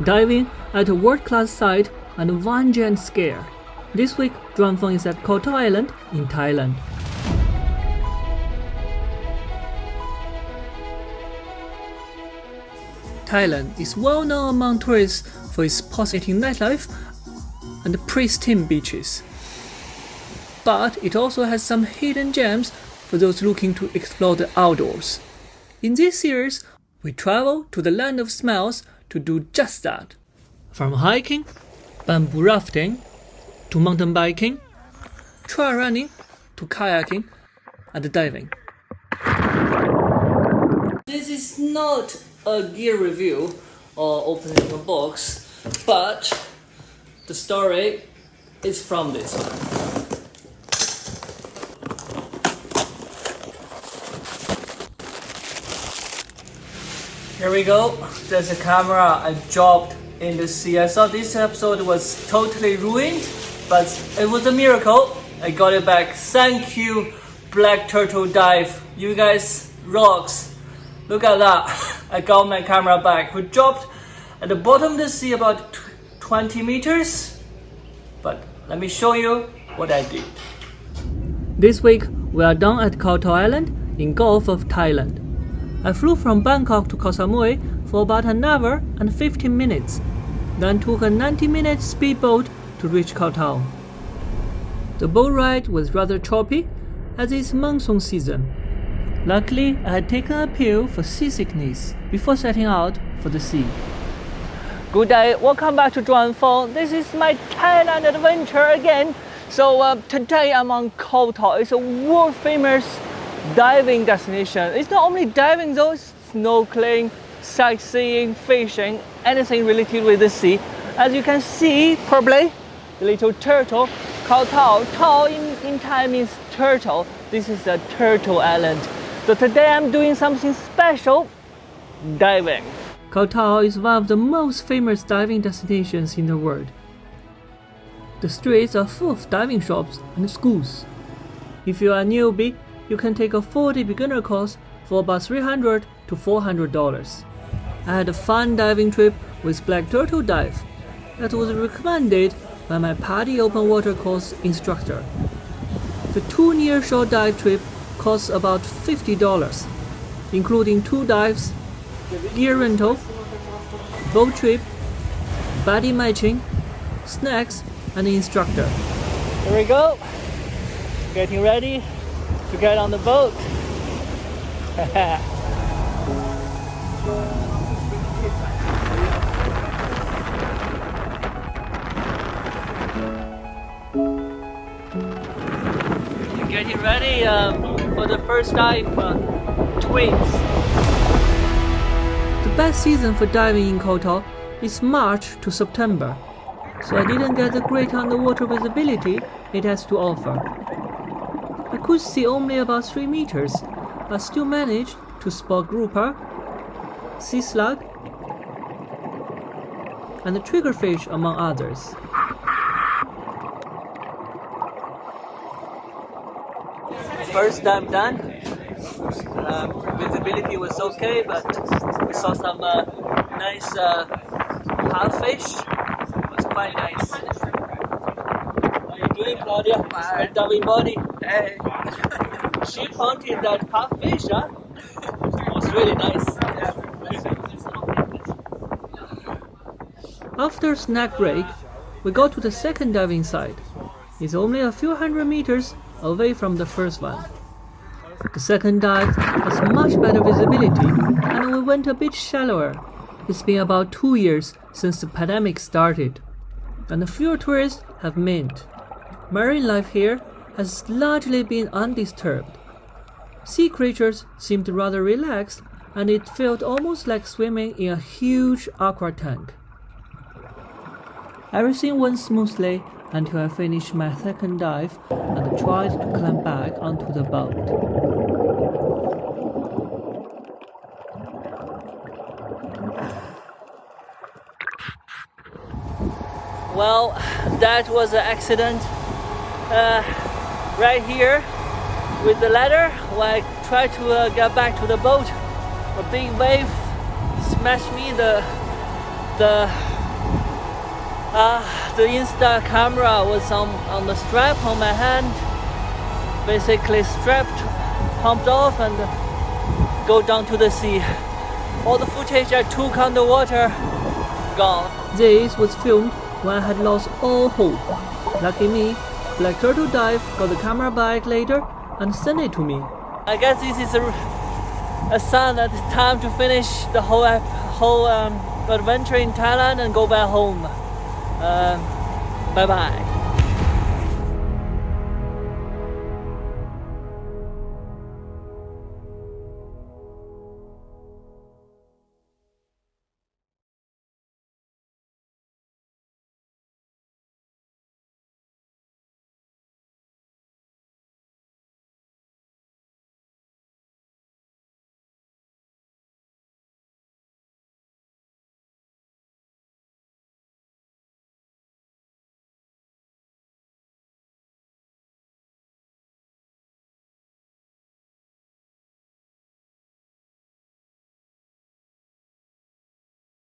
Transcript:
diving at a world-class site and one giant scare. This week, Zhuanfeng is at Koh Tao Island in Thailand. Thailand is well known among tourists for its pulsating nightlife and pristine beaches. But it also has some hidden gems for those looking to explore the outdoors. In this series, we travel to the land of smells to do just that. From hiking, bamboo rafting, to mountain biking, trail running, to kayaking, and diving. This is not a gear review or opening a box, but the story is from this one. Here we go. There's a camera I dropped in the sea. I thought this episode was totally ruined, but it was a miracle. I got it back. Thank you, Black Turtle Dive. You guys rocks. Look at that. I got my camera back. We dropped at the bottom of the sea about 20 meters. But let me show you what I did. This week, we are down at Koh Tao Island in Gulf of Thailand. I flew from Bangkok to Koh Samui for about an hour and 15 minutes, then took a 90-minute speedboat to reach Koh Tao. The boat ride was rather choppy as it's monsoon season. Luckily, I had taken a pill for seasickness before setting out for the sea. Good day, welcome back to Zhuanfeng. This is my Thailand adventure again. So today I'm on Koh Tao. It's a world famous diving destination. It's not only diving though, it's snorkeling, sightseeing, fishing, anything related with the sea. As you can see, probably, the little turtle, Koh Tao. Tao in Thai means turtle. This is a turtle island. So today I'm doing something special, diving. Koh Tao is one of the most famous diving destinations in the world. The streets are full of diving shops and schools. If you are a newbie, you can take a 4-day beginner course for about $300 to $400. I had a fun diving trip with Black Turtle Dive that was recommended by my PADI open water course instructor. The 2 nearshore dive trip costs about $50, including 2 dives, gear rental, boat trip, body matching, snacks, and instructor. Here we go, getting ready to get on the boat. Getting ready for the first dive, twins. The best season for diving in Koh Tao is March to September, so I didn't get the great underwater visibility it has to offer. I could see only about 3 meters, but still managed to spot grouper, sea slug, and the triggerfish among others. First dive done. Visibility was okay, but we saw some nice half-fish. It was quite nice. How are you doing, Claudia? Fine. Diving body. Hey. She pointed that half-fish, huh? It was really nice. After a snack break, we go to the second diving site. It's only a few hundred meters away from the first one. The second dive has much better visibility and we went a bit shallower. It's been about 2 years since the pandemic started, and fewer tourists have mint. Marine life here has largely been undisturbed. Sea creatures seemed rather relaxed and it felt almost like swimming in a huge aqua tank. Everything went smoothly until I finished my second dive and tried to climb back onto the boat. Well, that was an accident. Right here with the ladder, when I tried to get back to the boat, a big wave smashed me. The the Insta camera was on the strap on my hand, basically strapped, pumped off and go down to the sea. All the footage I took underwater, gone. This was filmed when I had lost all hope. Lucky me, Black Turtle Dive got the camera back later and sent it to me. I guess this is a sign that it's time to finish the whole adventure in Thailand and go back home. Bye bye.